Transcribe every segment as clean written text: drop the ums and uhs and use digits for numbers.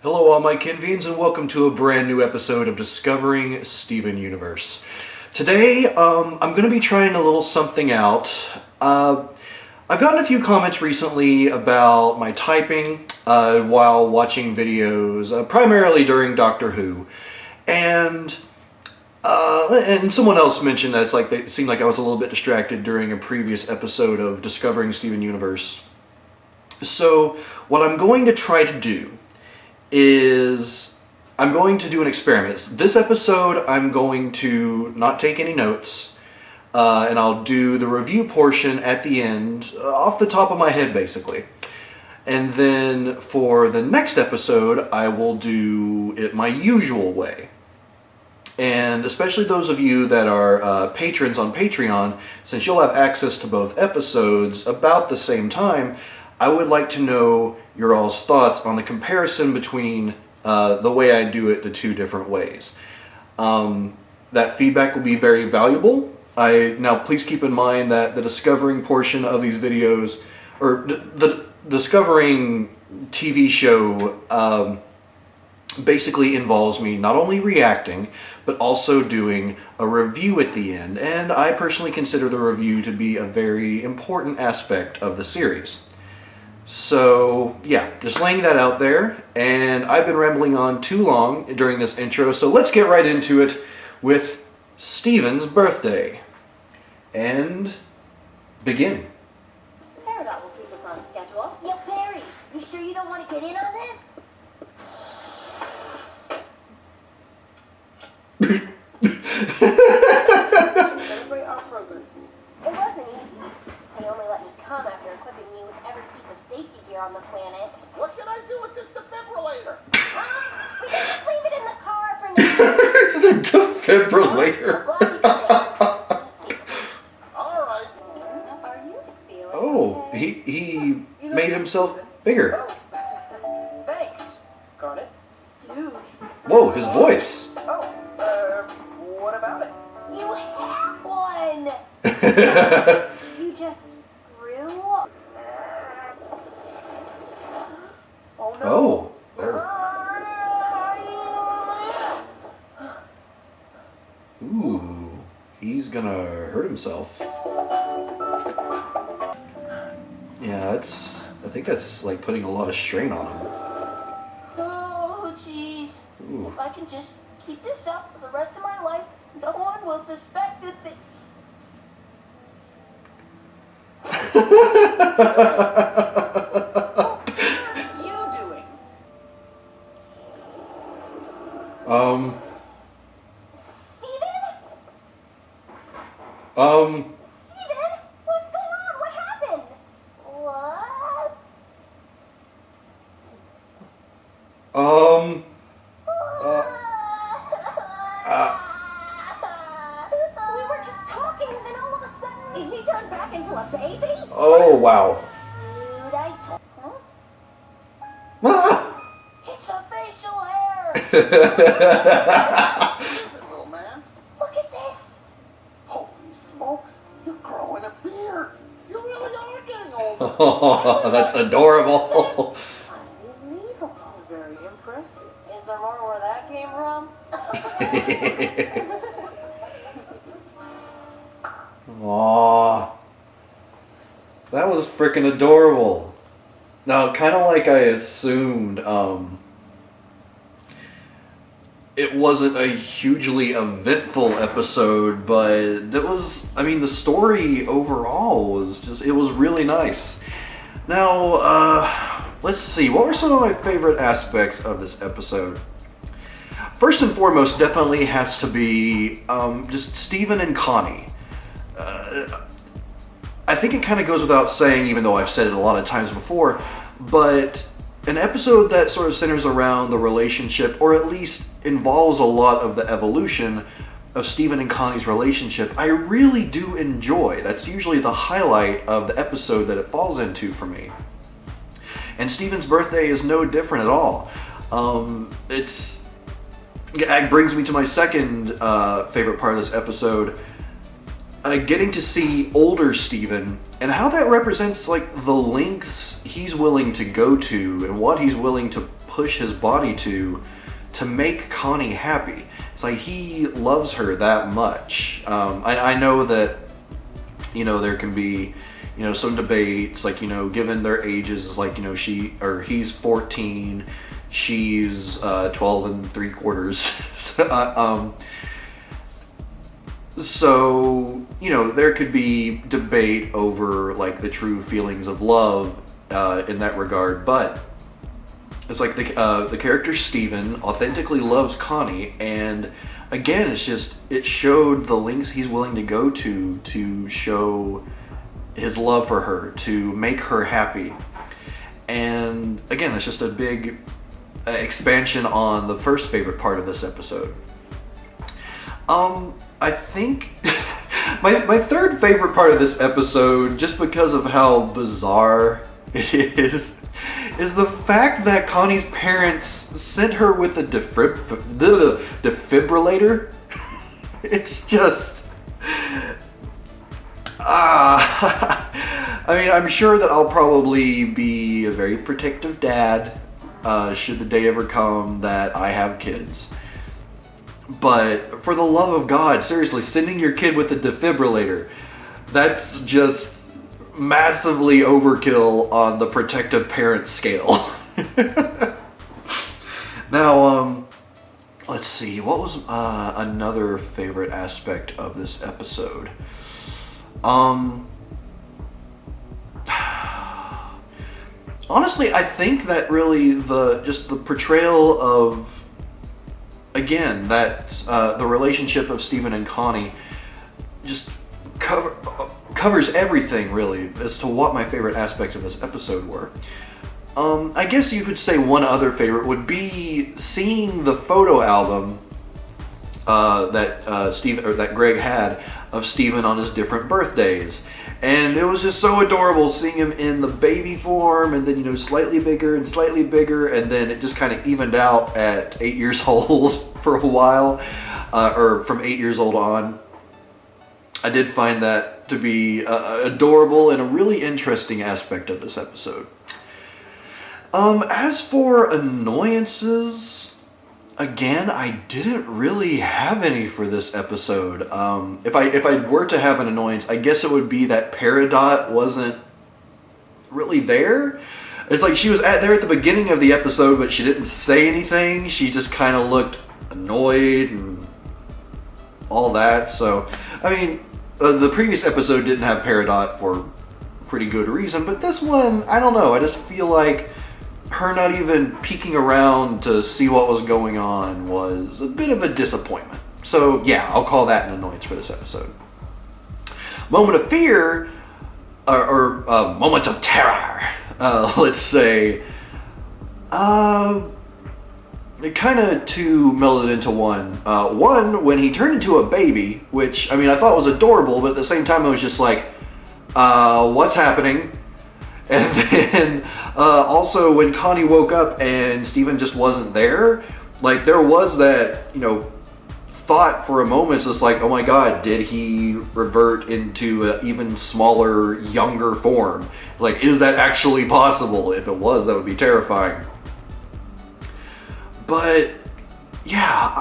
Hello all my Kenvians and welcome to a brand new episode of Discovering Steven Universe. Today, I'm going to be trying a little something out. I've gotten a few comments recently about my typing while watching videos, primarily during Doctor Who. And someone else mentioned that it seemed like I was a little bit distracted during a previous episode of Discovering Steven Universe. So, what I'm going to try to do is I'm going to do an experiment. This episode I'm going to not take any notes and I'll do the review portion at the end off the top of my head basically. And then for the next episode I will do it my usual way. And especially those of you that are patrons on Patreon, since you'll have access to both episodes about the same time, I would like to know your all's thoughts on the comparison between the way I do it the two different ways. That feedback will be very valuable. Now please keep in mind that the discovering portion of these videos, or the discovering TV show, basically involves me not only reacting, but also doing a review at the end. And I personally consider the review to be a very important aspect of the series. So, yeah, just laying that out there, and I've been rambling on too long during this intro, so let's get right into it with Steven's birthday. And begin. Peridot will keep us on schedule. Yeah, Barry, you sure you don't want to get in on this? Celebrate our progress. It wasn't easy. They only let me come after equipping me with every piece of safety gear on the planet. What should I do with this defibrillator? We can just leave it in the car for now. The defibrillator. All right. Are you feeling Oh, okay? he made himself bigger. Thanks. Got it. Dude, Whoa, his voice. Oh, what about it? you have one! You just grew. Oh no. Oh, there. Ooh, he's gonna hurt himself. Yeah, I think that's like putting a lot of strain on him. Oh, jeez. Ooh. If I can just keep this up for the rest of my life, no one will suspect that the... What are you doing? Steven, what's going on? What happened? What? We were just talking, and then all of a sudden, he turned back into a baby? Oh, wow. Dude, I told... Huh? Ah! It's a facial hair! What is it, little man? Look at this! Holy smokes! You're growing a beard. You really are getting older. Oh, that's adorable. Unbelievable. Very impressive. Is there more where that came from? Aww. That was freaking adorable. Now, kind of like I assumed, it wasn't a hugely eventful episode, but it was, I mean, the story overall was just, it was really nice. Now, let's see, what were some of my favorite aspects of this episode? First and foremost, definitely has to be just Steven and Connie. I think it kind of goes without saying, even though I've said it a lot of times before, but an episode that sort of centers around the relationship, or at least involves a lot of the evolution of Steven and Connie's relationship, I really do enjoy. That's usually the highlight of the episode that it falls into for me. And Steven's birthday is no different at all. It brings me to my second favorite part of this episode. getting to see older Steven and how that represents like the lengths he's willing to go to and what he's willing to push his body to make Connie happy. It's like he loves her that much. I know that, you know, there can be, you know, some debates, like, you know, given their ages, like, you know, he's 14, she's 12 3/4. So, you know, there could be debate over like the true feelings of love in that regard, but it's like the character Steven authentically loves Connie, and again, it showed the lengths he's willing to go to show his love for her, to make her happy. And again, that's just a big expansion on the first favorite part of this episode. I think my third favorite part of this episode, just because of how bizarre it is the fact that Connie's parents sent her with a defibrillator. It's just... I mean, I'm sure that I'll probably be a very protective dad should the day ever come that I have kids. But for the love of God, seriously, sending your kid with a defibrillator, that's just massively overkill on the protective parent scale. Now, let's see, what was another favorite aspect of this episode? Honestly, I think that really the portrayal of, again, that the relationship of Steven and Connie just covers everything, really, as to what my favorite aspects of this episode were. I guess you could say one other favorite would be seeing the photo album that Greg had of Steven on his different birthdays. And it was just so adorable seeing him in the baby form, and then, you know, slightly bigger, and then it just kind of evened out at 8 years old for a while, or from 8 years old on. I did find that to be adorable and a really interesting aspect of this episode. As for annoyances, again, I didn't really have any for this episode. If I were to have an annoyance, I guess it would be that Peridot wasn't really there. It's like she was there at the beginning of the episode, but she didn't say anything. She just kind of looked annoyed and all that. So, I mean, the previous episode didn't have Peridot for pretty good reason, but this one, I don't know. I just feel like her not even peeking around to see what was going on was a bit of a disappointment. So yeah, I'll call that an annoyance for this episode. Moment of fear, or moment of terror, let's say. It kind of two melded into one. One, when he turned into a baby, which, I mean, I thought was adorable, but at the same time I was just like, what's happening? And then also when Connie woke up and Steven just wasn't there, like there was that, you know, thought for a moment, it's just like, oh my God, did he revert into an even smaller, younger form? Like, is that actually possible? If it was, that would be terrifying. But yeah,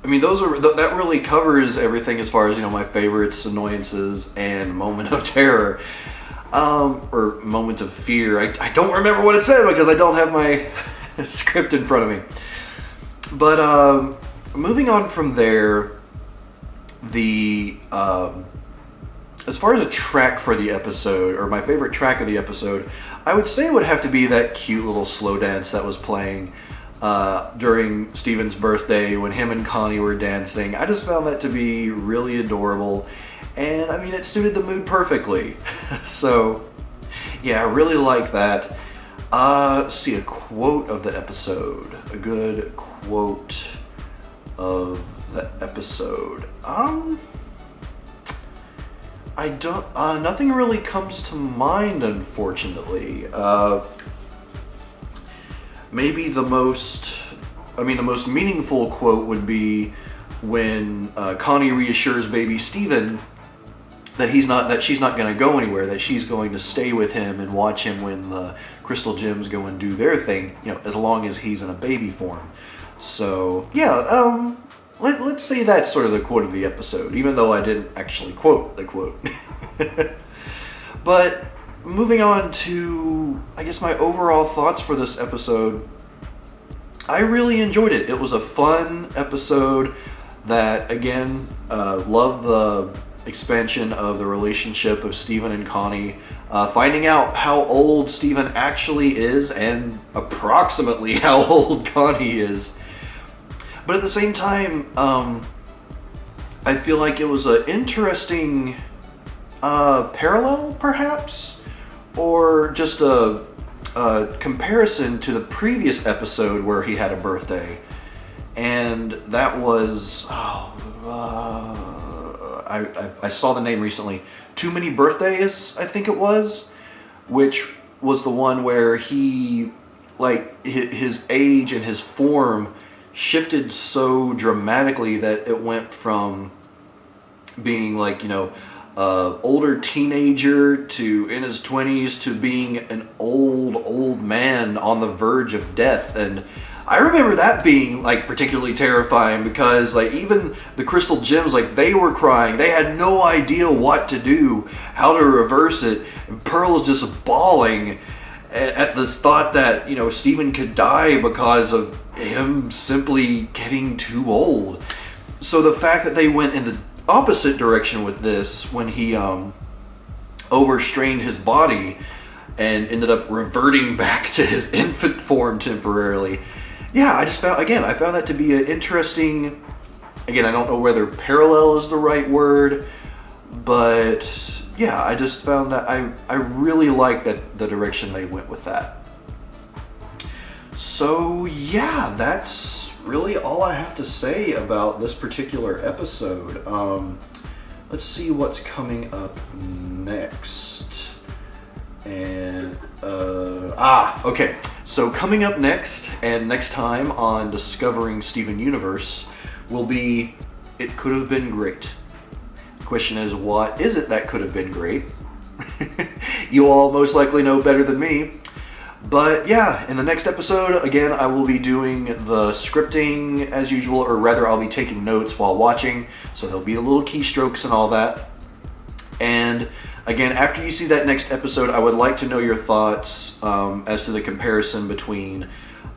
I mean, that really covers everything as far as, you know, my favorites, annoyances, and moment of terror, or moment of fear. I don't remember what it said because I don't have my script in front of me. But moving on from there, as far as a track for the episode, or my favorite track of the episode, I would say it would have to be that cute little slow dance that was playing during Steven's birthday when him and Connie were dancing. I just found that to be really adorable, and I mean, it suited the mood perfectly. So yeah, I really like that. Let's see, a quote of the episode. A good quote of the episode. I don't, nothing really comes to mind, unfortunately. Maybe the most the most meaningful quote would be when Connie reassures baby Steven that she's not going to go anywhere, that she's going to stay with him and watch him when the crystal gems go and do their thing, as long as he's in a baby form. So yeah, let's say that's sort of the quote of the episode, even though I didn't actually quote the quote. But moving on to, I guess, my overall thoughts for this episode, I really enjoyed it. It was a fun episode that, again, loved the expansion of the relationship of Steven and Connie, finding out how old Steven actually is and approximately how old Connie is. But at the same time, I feel like it was an interesting parallel, perhaps, or just a comparison to the previous episode where he had a birthday. And that was, I saw the name recently, Too Many Birthdays, I think it was, which was the one where he, like, his age and his form shifted so dramatically that it went from being like, older teenager to in his 20s to being an old man on the verge of death. And I remember that being like particularly terrifying, because like even the crystal gems, like they were crying, they had no idea what to do, how to reverse it, and Pearl's just bawling at this thought that Steven could die because of him simply getting too old. So the fact that they went in the opposite direction with this, when he overstrained his body and ended up reverting back to his infant form temporarily, yeah, I found that to be an interesting, again, I don't know whether parallel is the right word, but yeah, I just found that I really like that the direction they went with that. So yeah, that's really all I have to say about this particular episode. Let's see what's coming up next. And okay. So coming up next and next time on Discovering Steven Universe will be It Could Have Been Great. The question is, what is it that could have been great? You all most likely know better than me. But yeah, in the next episode, again, I will be doing the scripting as usual, or rather I'll be taking notes while watching, so there'll be a little keystrokes and all that. And again, after you see that next episode, I would like to know your thoughts as to the comparison between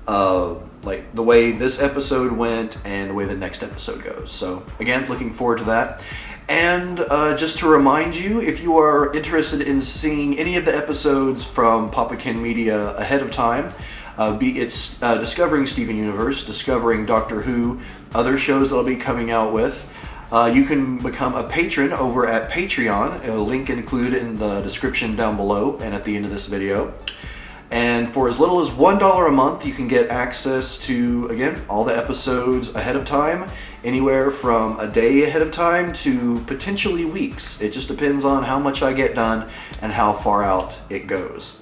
like the way this episode went and the way the next episode goes. So again, looking forward to that. And just to remind you, if you are interested in seeing any of the episodes from PapaKennMedia ahead of time, be it Discovering Steven Universe, Discovering Doctor Who, other shows that I'll be coming out with, you can become a patron over at Patreon, a link included in the description down below and at the end of this video. And for as little as $1 a month, you can get access to, again, all the episodes ahead of time, anywhere from a day ahead of time to potentially weeks. It just depends on how much I get done and how far out it goes.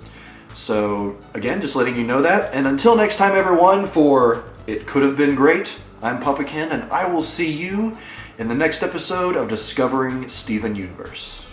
So again, just letting you know that. And until next time, everyone, for It Could Have Been Great, I'm Papa Ken, and I will see you in the next episode of Discovering Steven Universe.